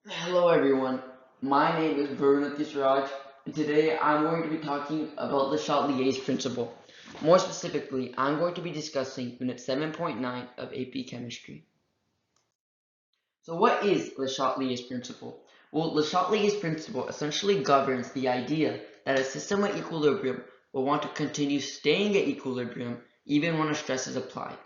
Hello everyone, my name is Varun Raj, and today I'm going to be talking about the Châtelier's principle. More specifically, I'm going to be discussing Unit 7.9 of AP Chemistry. So what is Le Châtelier's principle? Well, Le Châtelier's principle essentially governs the idea that a system at equilibrium will want to continue staying at equilibrium even when a stress is applied.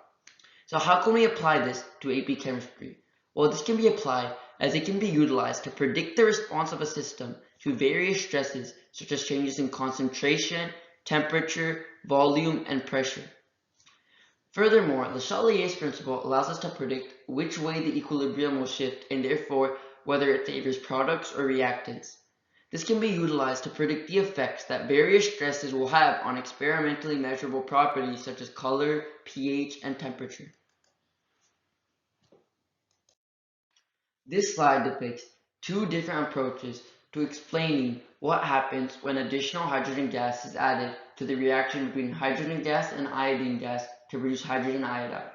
So how can we apply this to AP chemistry? Well, this can be applied as it can be utilized to predict the response of a system to various stresses such as changes in concentration, temperature, volume, and pressure. Furthermore, Le Chatelier's principle allows us to predict which way the equilibrium will shift and therefore whether it favors products or reactants. This can be utilized to predict the effects that various stresses will have on experimentally measurable properties such as color, pH, and temperature. This slide depicts two different approaches to explaining what happens when additional hydrogen gas is added to the reaction between hydrogen gas and iodine gas to produce hydrogen iodide.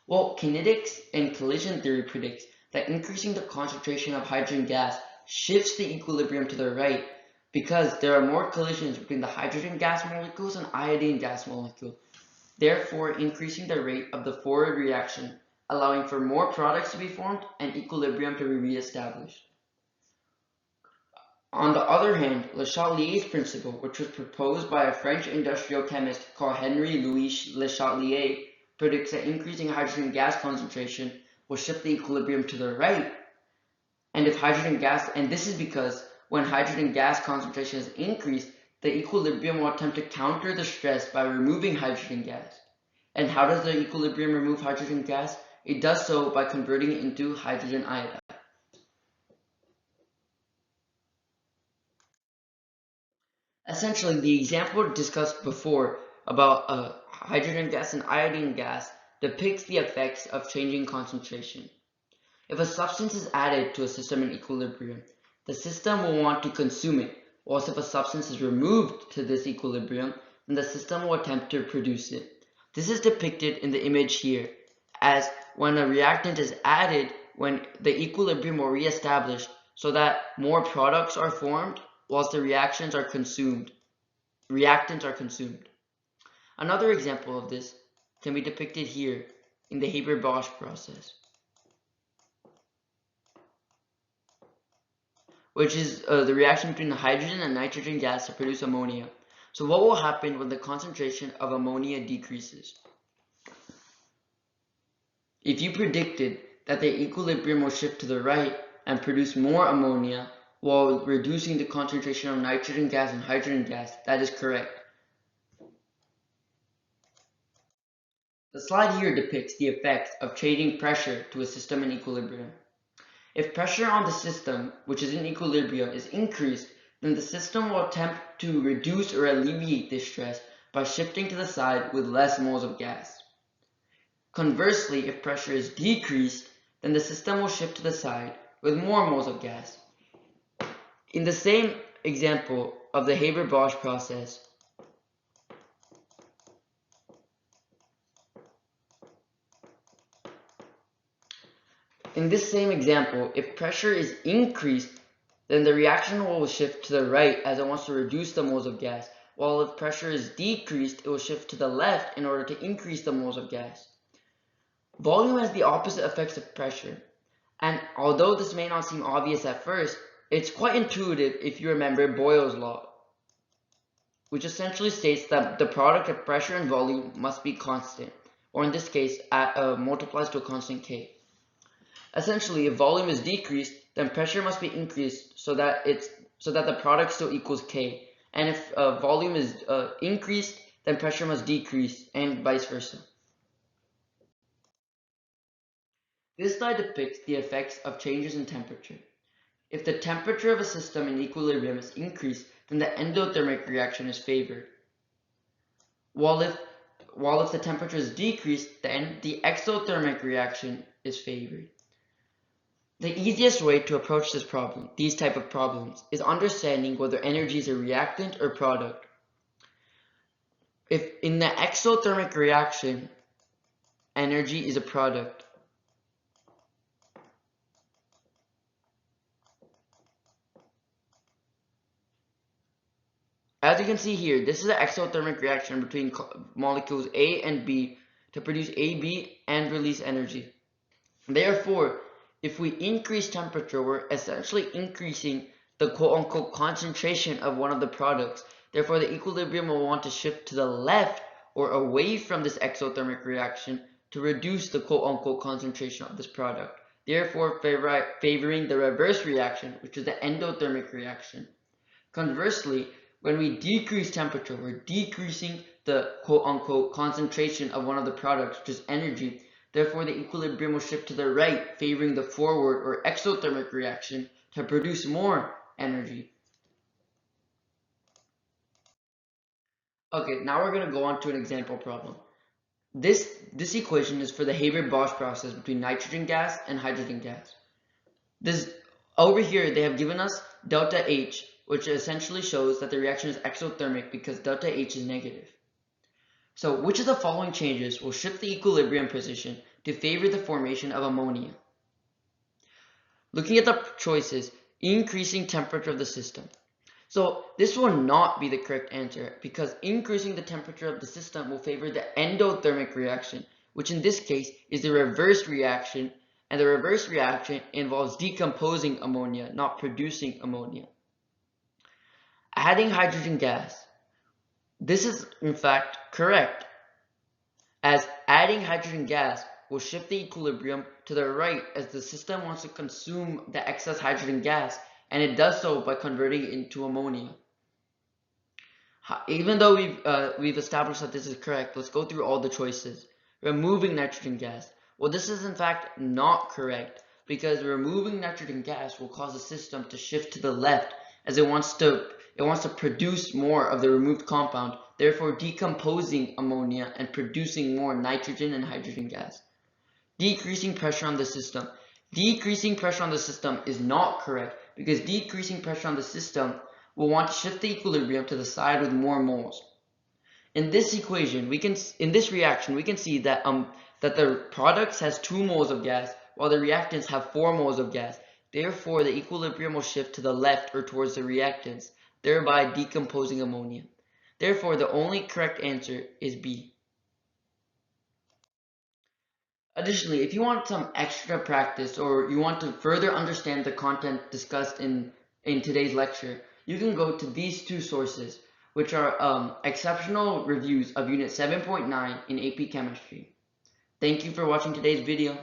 Well, kinetics and collision theory predicts that increasing the concentration of hydrogen gas shifts the equilibrium to the right because there are more collisions between the hydrogen gas molecules and iodine gas molecule, therefore increasing the rate of the forward reaction, allowing for more products to be formed and equilibrium to be re-established. On the other hand, Le Chatelier's principle, which was proposed by a French industrial chemist called Henri Louis Le Chatelier, predicts that increasing hydrogen gas concentration will shift the equilibrium to the right. And this is because when hydrogen gas concentration is increased, the equilibrium will attempt to counter the stress by removing hydrogen gas. And how does the equilibrium remove hydrogen gas? It does so by converting it into hydrogen iodide. Essentially, the example discussed before about hydrogen gas and iodine gas depicts the effects of changing concentration. If a substance is added to a system in equilibrium, the system will want to consume it, whilst if a substance is removed to this equilibrium, then the system will attempt to produce it. This is depicted in the image here, as when a reactant is added, when the equilibrium will re-establish so that more products are formed whilst the reactants are consumed. Another example of this can be depicted here in the Haber-Bosch process, which is the reaction between the hydrogen and nitrogen gas to produce ammonia. So what will happen when the concentration of ammonia decreases? If you predicted that the equilibrium will shift to the right and produce more ammonia while reducing the concentration of nitrogen gas and hydrogen gas, that is correct. The slide here depicts the effects of changing pressure to a system in equilibrium. If pressure on the system, which is in equilibrium, is increased, then the system will attempt to reduce or alleviate this stress by shifting to the side with less moles of gas. Conversely, if pressure is decreased, then the system will shift to the side with more moles of gas. In the same example of the Haber-Bosch process, if pressure is increased, then the reaction will shift to the right as it wants to reduce the moles of gas, while if pressure is decreased, it will shift to the left in order to increase the moles of gas. Volume has the opposite effects of pressure, and although this may not seem obvious at first, it's quite intuitive if you remember Boyle's law, which essentially states that the product of pressure and volume must be constant, or in this case, multiplies to a constant K. Essentially, if volume is decreased, then pressure must be increased so that the product still equals K. And if volume is increased, then pressure must decrease, and vice versa. This slide depicts the effects of changes in temperature. If the temperature of a system in equilibrium is increased, then the endothermic reaction is favored. While if the temperature is decreased, then the exothermic reaction is favored. The easiest way to approach these type of problems, is understanding whether energy is a reactant or product. If in the exothermic reaction, energy is a product, As you can see here, this is an exothermic reaction between molecules A and B to produce AB and release energy. Therefore, if we increase temperature, we're essentially increasing the quote-unquote concentration of one of the products. Therefore, the equilibrium will want to shift to the left or away from this exothermic reaction to reduce the quote-unquote concentration of this product. Therefore, favoring the reverse reaction, which is the endothermic reaction. Conversely, when we decrease temperature, we're decreasing the quote-unquote concentration of one of the products, which is energy. Therefore, the equilibrium will shift to the right, favoring the forward or exothermic reaction to produce more energy. Okay, now we're going to go on to an example problem. This equation is for the Haber-Bosch process between nitrogen gas and hydrogen gas. Over here, they have given us delta H, which essentially shows that the reaction is exothermic because delta H is negative. So, which of the following changes will shift the equilibrium position to favor the formation of ammonia? Looking at the choices, increasing temperature of the system. So, this will not be the correct answer because increasing the temperature of the system will favor the endothermic reaction, which in this case is the reverse reaction, and the reverse reaction involves decomposing ammonia, not producing ammonia. Adding hydrogen gas. This is in fact correct, as adding hydrogen gas will shift the equilibrium to the right as the system wants to consume the excess hydrogen gas, and it does so by converting it into ammonia. Even though we've established that this is correct, let's go through all the choices. Removing nitrogen gas. Well, this is in fact not correct because removing nitrogen gas will cause the system to shift to the left as it wants to produce more of the removed compound, therefore decomposing ammonia and producing more nitrogen and hydrogen gas. Decreasing pressure on the system. Decreasing pressure on the system is not correct because decreasing pressure on the system will want to shift the equilibrium to the side with more moles. In this equation, in this reaction, we can see that the products has 2 moles of gas while the reactants have 4 moles of gas. Therefore, the equilibrium will shift to the left or towards the reactants, thereby decomposing ammonia. Therefore, the only correct answer is B. Additionally, if you want some extra practice or you want to further understand the content discussed in today's lecture, you can go to these 2 sources, which are exceptional reviews of Unit 7.9 in AP Chemistry. Thank you for watching today's video.